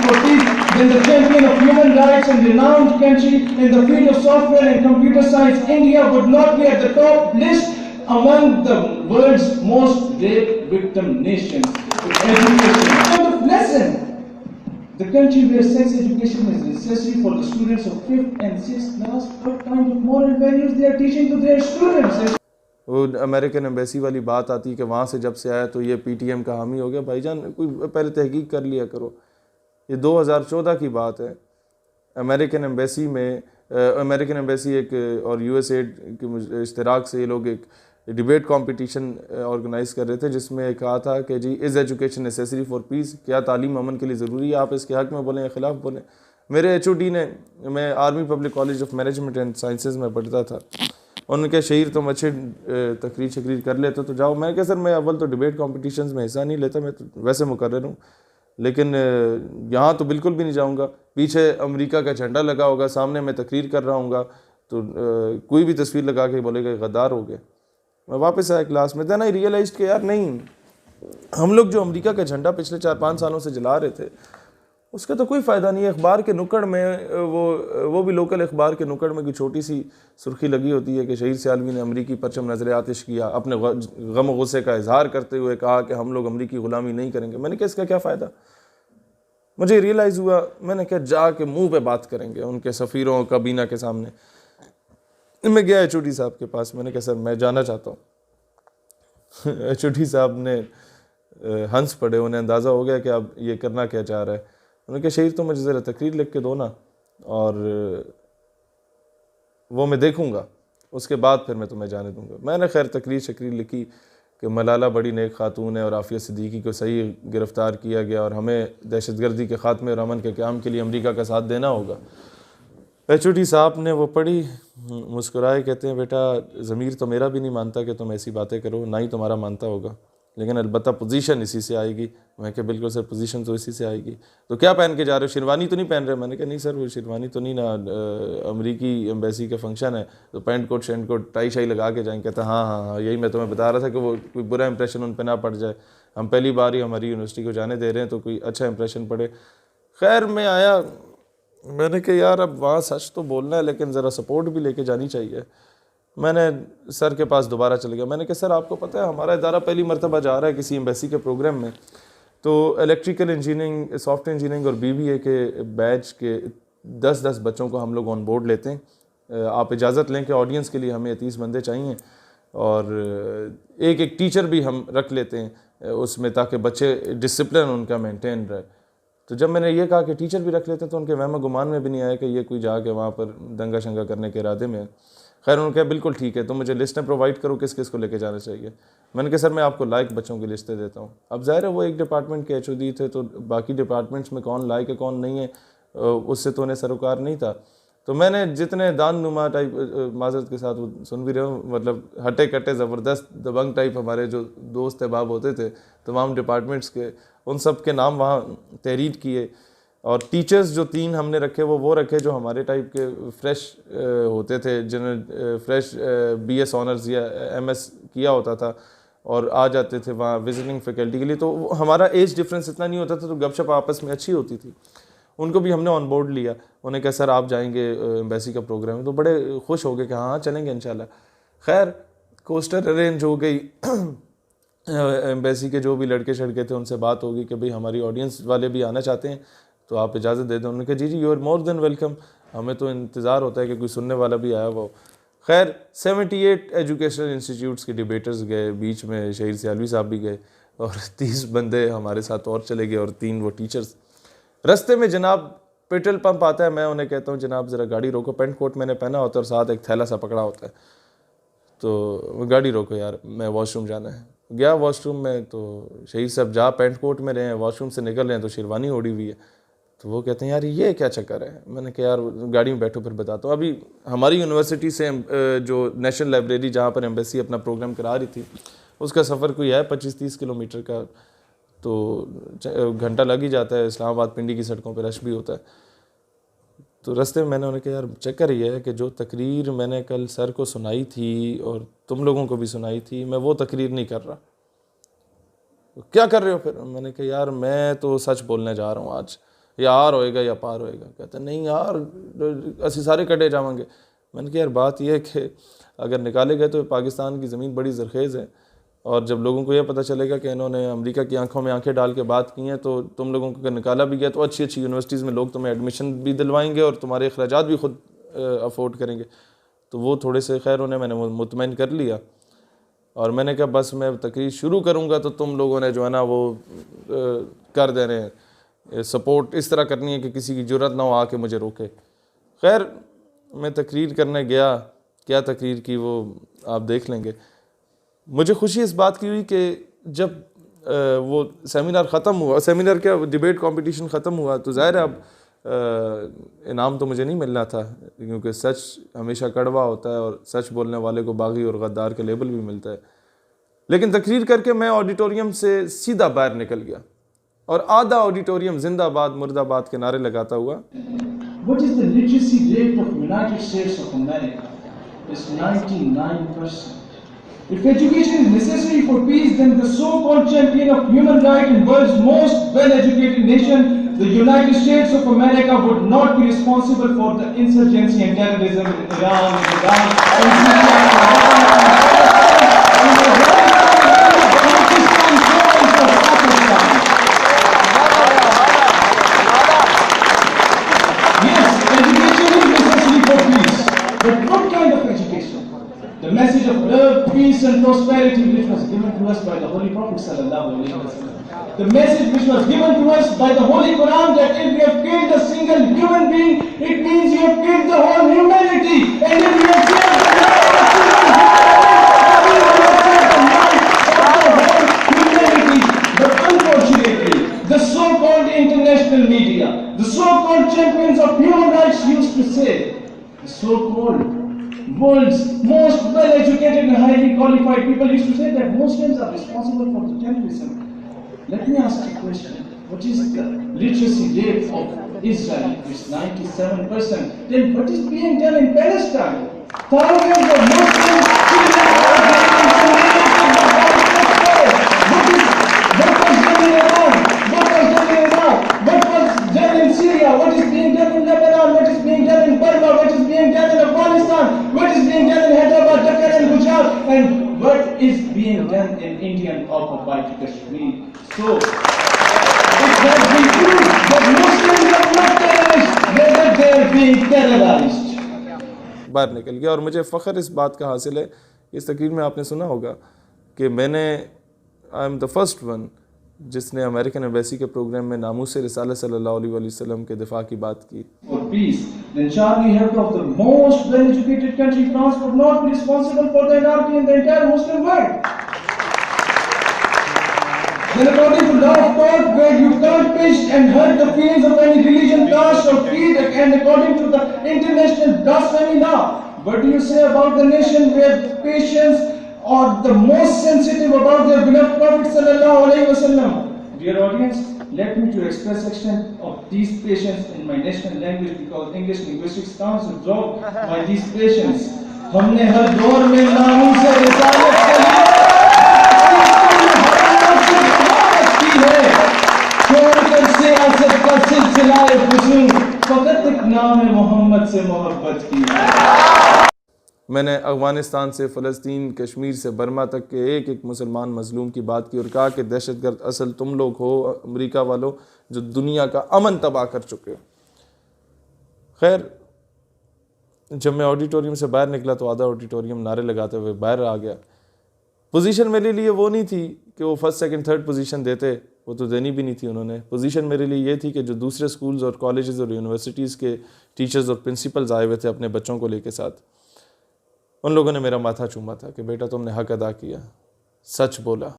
for peace, then the champion of human rights and renowned country in the field of software and computer science, India would not be at the top list among the world's most rape victim nations. Education. Kind of lesson. The country where sex education is necessary for the students of 5th and 6th class, what kind of moral values they are teaching to their students? वो American embassy वाली बात आती है कि वहाँ से जब से आया तो ये पीटीएम का हामी हो गया। भाईजान कोई पहले तहकीक कर लिया करो। ये 2014 की बात है। अमेरिकन एम्बेसी एक और यूएसएड के इश्तराक से ये लोग एक डिबेट कंपटीशन ऑर्गेनाइज़ कर रहे थे, जिसमें कहा था कि जी is education necessary for peace, क्या तालीम अमन के लिए ज़रूरी है, आप इसके हक़ में बोलें या ख़िलाफ़ बोलें। मेरे एचओडी ने, मैं army public college of management and sciences में पढ़ता था, उनके शहीर तुम अच्छे तकरीर शकरीर कर लेते तो जाओ। मैं क्या सर, मैं अव्वल तो डिबेट कॉम्पिटिशन्स में हिस्सा नहीं लेता, मैं तो वैसे मुकर्रर हूँ, लेकिन यहाँ तो बिल्कुल भी नहीं जाऊँगा। पीछे अमेरिका का झंडा लगा होगा, सामने मैं तकरीर कर रहा हूँगा तो कोई भी तस्वीर लगा के बोलेगा गद्दार हो गया। मैं वापस आया क्लास में, देन आई रियलाइज्ड कि यार नहीं, हम लोग जो अमेरिका का झंडा पिछले 4-5 सालों से जला रहे थे उसका तो कोई फ़ायदा नहीं है। अखबार के नुक्कड़ में वो भी लोकल अखबार के नुक्कड़ में कोई छोटी सी सुर्खी लगी होती है कि शहीद सियालवी ने अमरीकी परचम नजर आतिश किया, अपने गम गुस्से का इजहार करते हुए कहा कि हम लोग अमरीकी ग़ुलामी नहीं करेंगे। मैंने कहा इसका क्या फ़ायदा। मुझे रियलाइज़ हुआ, मैंने कहा जाके मुँह पे बात करेंगे उनके सफ़ीरों काबीना के सामने। मैं गया एचओडी साहब के पास, मैंने कहा सर मैं जाना चाहता हूँ। एचओडी साहब ने हंस पड़े, उन्हें अंदाज़ा हो गया कि अब ये करना क्या चाह रहा है। उन्होंने कहा शहीद तो मुझे ज़रा तकरीर लिख के दो ना, और वो मैं देखूँगा, उसके बाद फिर मैं तुम्हें जाने दूँगा। मैंने खैर तकरीर शकरीर लिखी कि मलाला बड़ी नेक खातून है और आफिया सिद्दीकी को सही गिरफ़्तार किया गया और हमें दहशतगर्दी के ख़ात्मे और अमन के क़याम के लिए अमरीका का साथ देना होगा। एचओडी साहब ने वो पढ़ी, मुस्कुराए, कहते हैं बेटा ज़मीर तो मेरा भी नहीं मानता कि तुम ऐसी बातें करो, ना ही तुम्हारा मानता होगा, लेकिन अलबत्ता पोजीशन इसी से आएगी। मैं क्या बिल्कुल सर, पोजीशन तो इसी से आएगी। तो क्या पहन के जा रहे हो, शेरवानी तो नहीं पहन रहे? मैंने कहा नहीं सर, वो शेरवानी तो नहीं ना, अमरीकी एम्बेसी का फंक्शन है तो पैंट कोट शैंट कोट टाई शाई लगा के जाएंगे। कहता हाँ, यही मैं तुम्हें बता रहा था कि वो कोई बुरा इंप्रेशन उन पर ना पड़ जाए। हम पहली बार ही हमारी यूनिवर्सिटी को जाने दे रहे हैं तो कोई अच्छा इंप्रेशन पड़े। खैर मैं आया, मैंने कहा यार अब वहाँ सच तो बोलना है लेकिन ज़रा सपोर्ट भी लेके जानी चाहिए। मैंने सर के पास दोबारा चले गया। मैंने कहा सर आपको पता है हमारा इदारा पहली मरतबा जा रहा है किसी एम्बेसी के प्रोग्राम में, तो इलेक्ट्रिकल इंजीनियरिंग, सॉफ्टवेयर इंजीनियरिंग और बीबीए के बैच के 10-10 बच्चों को हम लोग ऑन बोर्ड लेते हैं। आप इजाज़त लें कि ऑडियंस के लिए हमें 30 बंदे चाहिए और एक टीचर भी हम रख लेते हैं उसमें, ताकि बच्चे डिसिप्लिन उनका मेंटेन रहे। तो जब मैंने ये कहा कि टीचर भी रख लेते हैं तो उनके वहम गुमान में भी नहीं आया कि ये कोई जाके वहाँ पर दंगा शंगा करने के इरादे में। खैर उन्होंने कहा बिल्कुल ठीक है, तो मुझे लिस्टें प्रोवाइड करो किस किस को लेके जाना चाहिए। मैंने कहा सर मैं आपको लायक बच्चों की लिस्टें देता हूँ। अब ज़ाहिर है वो एक डिपार्टमेंट के एचओडी थे तो बाकी डिपार्टमेंट्स में कौन लायक है कौन नहीं है उससे तो उन्हें सरोकार नहीं था। तो मैंने जितने दान नुमा टाइप, माजरत के साथ वो सुन भी रहे हो, मतलब हटे कटे ज़बरदस्त दबंग टाइप हमारे जो दोस्त अहबाब होते थे तमाम डिपार्टमेंट्स के, उन सब के नाम वहाँ तहरीर किए। और टीचर्स जो 3 हमने रखे वो रखे जो हमारे टाइप के फ्रेश होते थे, जिन्हें फ्रेश बीएस ऑनर्स या एमएस किया होता था और आ जाते थे वहाँ विजिटिंग फैकल्टी के लिए। तो हमारा एज डिफरेंस इतना नहीं होता था, तो गपशप आपस में अच्छी होती थी। उनको भी हमने ऑन बोर्ड लिया। उन्हें कहा सर आप जाएंगे एम्बेसी का प्रोग्राम है, तो बड़े खुश हो गए कि हाँ चलेंगे इंशाल्लाह। खैर कोस्टर अरेंज हो गई, एम्बेसी के जो भी लड़के शड़के थे उनसे बात होगी कि भाई हमारी ऑडियंस वाले भी आना चाहते हैं तो आप इजाज़त दे दें। उन्होंने कहा जी you are more than welcome, हमें तो इंतज़ार होता है कि कोई सुनने वाला भी आया हुआ हो। खैर 78 एजुकेशनल इंस्टीट्यूट्स के डिबेटर्स गए, बीच में शहीद सियालवी साहब भी गए और 30 बंदे हमारे साथ और चले गए और 3 वो टीचर्स। रास्ते में जनाब पेट्रोल पंप आता है, मैं उन्हें कहता हूँ जनाब ज़रा गाड़ी रोको। पेंट कोट मैंने पहना होता है और साथ एक थैला सा पकड़ा होता है, तो गाड़ी रोको यार मैं वॉशरूम जाना है। गया वॉशरूम में तो शहीद साहब जा पेंट कोट में रहे हैं, वॉशरूम से निकल रहे हैं तो शेरवानी ओढ़ी हुई है। तो वो कहते हैं यार ये क्या चक्कर है। मैंने कहा यार गाड़ी में बैठो फिर बताता हूँ। अभी हमारी यूनिवर्सिटी से जो नेशनल लाइब्रेरी जहाँ पर एम्बेसी अपना प्रोग्राम करा रही थी उसका सफ़र कोई है 25-30 किलोमीटर का, तो घंटा लग ही जाता है। इस्लामाबाद पिंडी की सड़कों पर रश भी होता है। तो रास्ते में मैंने उन्हें कहा यार चक्कर ये है कि जो तकरीर मैंने कल सर को सुनाई थी और तुम लोगों को भी सुनाई थी, मैं वो तकरीर नहीं कर रहा। तो क्या कर रहे हो फिर? मैंने कहा यार मैं तो सच बोलने जा रहा हूँ आज। या आर होएगा या पार होएगा। कहते नहीं यार असी सारे कटे जाएंगे। मैंने कहा यार बात यह है कि अगर निकाले गए तो पाकिस्तान की ज़मीन बड़ी ज़रखेज़ है, और जब लोगों को यह पता चलेगा कि इन्होंने अमेरिका की आंखों में आंखें डाल के बात की हैं, तो तुम लोगों को अगर निकाला भी गया तो अच्छी अच्छी यूनिवर्सिटीज़ में लोग तुम्हें एडमिशन भी दिलवाएंगे और तुम्हारे अखराजात भी खुद अफोर्ड करेंगे। तो वो थोड़े से खैर उन्हें मैंने मुतमईन कर लिया, और मैंने कहा बस मैं तकरीर शुरू करूँगा तो तुम लोगों ने जो है ना वो कर दे रहे हैं, सपोर्ट इस तरह करनी है कि किसी की ज़रूरत ना हो आके मुझे रोके। खैर मैं तकरीर करने गया, क्या तकरीर की वो आप देख लेंगे। मुझे खुशी इस बात की हुई कि जब वो सेमिनार ख़त्म हुआ, सेमिनार क्या डिबेट कंपटीशन ख़त्म हुआ, तो ज़ाहिर है अब इनाम तो मुझे नहीं मिलना था, क्योंकि सच हमेशा कड़वा होता है और सच बोलने वाले को बागी और गद्दार का लेबल भी मिलता है। लेकिन तकरीर करके मैं ऑडिटोरियम से सीधा बाहर निकल गया और आधा ऑडिटोरियम जिंदाबाद मुर्दाबाद के नारे लगाता हुआ। What is the literacy rate of United States of America? It's 99%. If education is necessary for peace, then the so-called champion of human rights and world's most well-educated nation, the United States of America, would not be responsible for the insurgency and terrorism in Iran, in Iraq, in Syria, in Pakistan, Yes, education is necessary for peace. But what kind of education? The message of love, peace and prosperity which was given to us by the Holy Prophet sallallahu alaihi wasallam. The message which was given to us by the Holy Quran, that if you have killed a single human being, it means you have killed the whole humanity. And if you have killed the humanity. But unfortunately, the so-called international media, the so-called champions of human rights used to say, the so-called world's most well-educated and highly qualified people used to say that Muslims are responsible for the terrorism. Let me ask you a question. What is the literacy rate of Israel? It's 97%. Then what is being done in Palestine? Thousands of Muslims children are getting what was done in Iran? What was done in Iraq? What was done in Syria? What is being done in Lebanon? What is being done in Burma? What is being done in Afghanistan? What is being done in Hyderabad, Dhaka and Gujarat? And what is being done in Indian occupied Kashmir? So, it has been proved that Muslims are not terrorists, rather they are being terrorized. बाहर निकल गया, और मुझे फ़ख्र इस बात का हासिल है, इस तकरीर में आपने सुना होगा कि I am the first one जिसने अमेरिकन एम्बेसी के प्रोग्राम में नामूस रिसालत सल्लल्लाहु अलैहि वसल्लम के दिफा की बात की। For peace, then Charlie Hebdo of the most well-educated country, France, would not be responsible for the anarchy in the entire Muslim world. Then according to law of God, where you can't pinch and hurt the feelings of any religion, caste or creed, and according to the international blasphemy law, what do you say about the nation where patients are the most sensitive about their beloved Prophet sallallahu alaihi wasallam? Dear audience, let me to express extent of these patients in my national language, because English linguistics counts to drop by these patients. हमने हर दौर में नामों से रिसालत के लिए छोड़कर सियासत का सिलसिला फ़ुज़ूल, फ़कत एक नाम मोहम्मद से मोहब्बत की। मैंने अफ़गानिस्तान से फ़लस्तीन, कश्मीर से बर्मा तक के एक एक मुसलमान मज़लूम की बात की और कहा कि दहशतगर्द असल तुम लोग हो, अमेरिका वालों, जो दुनिया का अमन तबाह कर चुके हो। खैर जब मैं ऑडिटोरियम से बाहर निकला तो आधा ऑडिटोरियम नारे लगाते हुए बाहर आ गया। पोजीशन मेरे लिए वो नहीं थी कि वो फर्स्ट सेकंड थर्ड पोजीशन देते, वो तो देनी भी नहीं थी उन्होंने। पोजीशन मेरे लिए ये थी कि जो दूसरे स्कूल्स और कॉलेजेस और यूनिवर्सिटीज़ के टीचर्स और प्रिंसिपल्स आए हुए थे अपने बच्चों को लेके साथ, उन लोगों ने मेरा माथा चूमा था कि बेटा तुमने हक अदा किया, सच बोला।